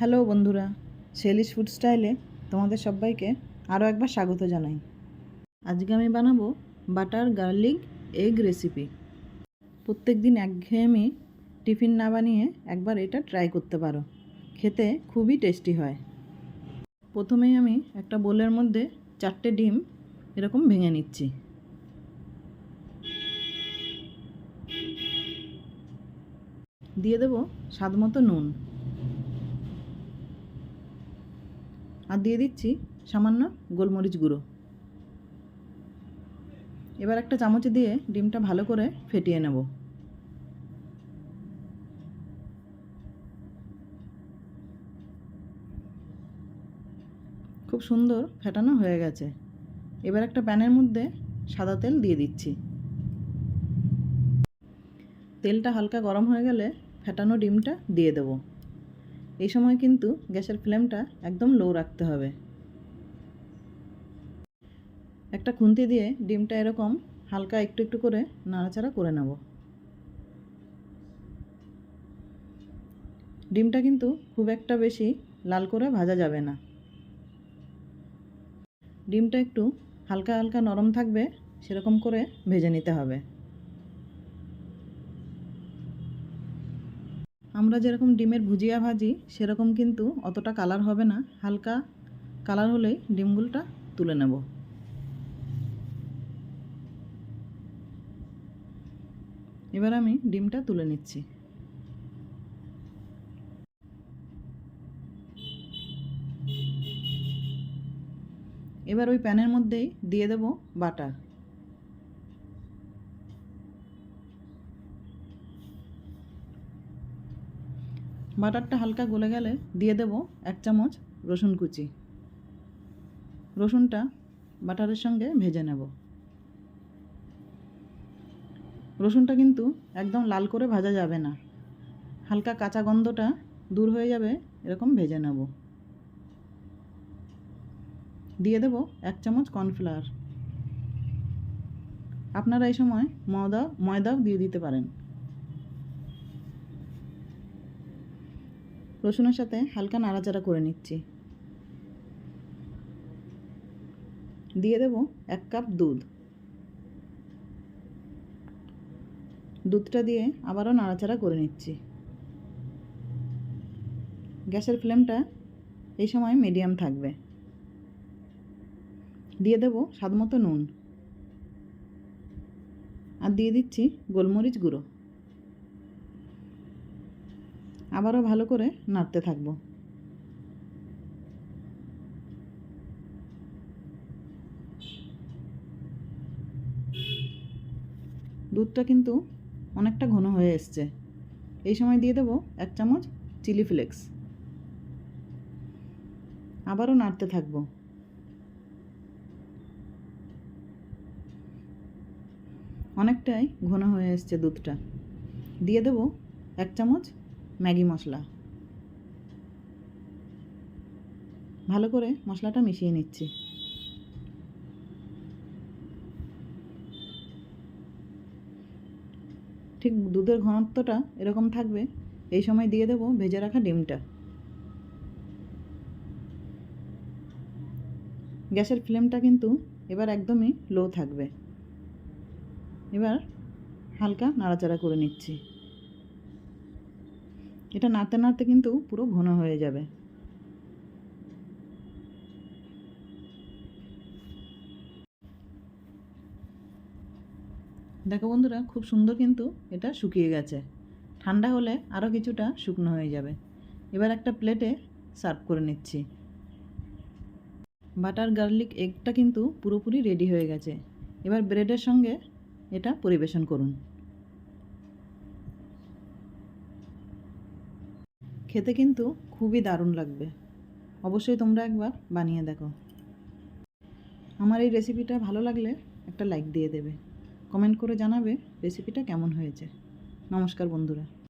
Hello বন্ধুরা, Shelley's food স্টাইলে তোমাদের সবাইকে আরও একবার স্বাগত জানাই। আজকে আমি বানাবো বাটার গার্লিক এগ রেসিপি। প্রত্যেক দিন একঘেয়েমি টিফিন না বানিয়ে একবার এটা ট্রাই করতে পারো, খেতে খুবই টেস্টি হয়। প্রথমেই আমি একটা বোলের মধ্যে 4টে ডিম এরকম ভেঙে নিচ্ছি। দিয়ে দেবো স্বাদ মতো নুন, আর দিয়ে দিচ্ছি সামান্য গোলমরিচ গুঁড়ো। এবার একটা চামচ দিয়ে ডিমটা ভালো করে ফেটিয়ে নেব। খুব সুন্দর ফেটানো হয়ে গেছে। এবার একটা প্যানের মধ্যে সাদা তেল দিয়ে দিচ্ছি। তেলটা হালকা গরম হয়ে গেলে ফেটানো ডিমটা দিয়ে দেব। এই সময় কিন্তু গ্যাসের ফ্লেমটা একদম লো রাখতে হবে। একটা খুন্তি দিয়ে ডিমটা এরকম হালকা একটু একটু করে নাড়াচাড়া করে নেব। ডিমটা কিন্তু খুব একটা বেশি লাল করে ভাজা যাবে না। ডিমটা একটু হালকা হালকা নরম থাকবে সেরকম করে ভেজে নিতে হবে। আমরা যেরকম ডিমের ভুজিয়া ভাজি সেরকম কিন্তু অতটা কালার হবে না, হালকা কালার হলেই ডিমগুলোটা তুলে নেব। এবার আমি ডিমটা তুলে নিচ্ছি। এবার ওই প্যানের মধ্যেই দিয়ে দেব বাটার। বাটারটা হালকা গলে গেলে দিয়ে দেব 1 চামচ রসুন কুচি। রসুনটা বাটারের সঙ্গে ভেজে নেব। রসুনটা কিন্তু একদম লাল করে ভাজা যাবে না, হালকা কাঁচা গন্ধটা দূর হয়ে যাবে এরকম ভেজে নেব। দিয়ে দেব 1 চামচ কর্নফ্লাওয়ার। আপনারা এই সময় ময়দাও দিয়ে দিতে পারেন। রসুনের সাথে হালকা নাড়াচাড়া করে নিচ্ছি। দিয়ে দেব 1 কাপ দুধ। দুধটা দিয়ে আবারও নাড়াচাড়া করে নিচ্ছি। গ্যাসের ফ্লেমটা এই সময় মিডিয়াম থাকবে। দিয়ে দেব স্বাদমতো নুন, আর দিয়ে দিচ্ছি গোলমরিচ গুঁড়ো। আবারও ভালো করে নাড়তে থাকবো। দুধটা কিন্তু অনেকটা ঘন হয়ে এসছে। এই সময় দিয়ে দেব 1 চামচ চিলি ফ্লেক্স। আবারও নাড়তে থাকবো। অনেকটাই ঘন হয়ে এসছে দুধটা। দিয়ে দেব 1 চামচ ম্যাগি মশলা। ভালো করে মশলাটা মিশিয়ে নিচ্ছি। ঠিক দুধের ঘনত্বটা এরকম থাকবে। এই সময় দিয়ে দেব ভেজে রাখা ডিমটা। গ্যাসের ফ্লেমটা কিন্তু এবার একদমই লো থাকবে। এবার হালকা নাড়াচাড়া করে নিচ্ছি। এটা নাড়তে নাড়তে কিন্তু পুরো ঘন হয়ে যাবে। দেখো বন্ধুরা, খুব সুন্দর কিন্তু এটা শুকিয়ে গেছে। ঠান্ডা হলে আরও কিছুটা শুকনো হয়ে যাবে। এবার একটা প্লেটে সার্ভ করে নিচ্ছি। বাটার গার্লিক এগটা কিন্তু পুরোপুরি রেডি হয়ে গেছে। এবার ব্রেডের সঙ্গে এটা পরিবেশন করুন। খেতে কিন্তু খুবই দারুণ লাগবে। অবশ্যই তোমরা একবার বানিয়ে দেখো। আমার এই রেসিপিটা ভালো লাগলে একটা লাইক দিয়ে দেবে। কমেন্ট করে জানাবে রেসিপিটা কেমন হয়েছে। নমস্কার বন্ধুরা।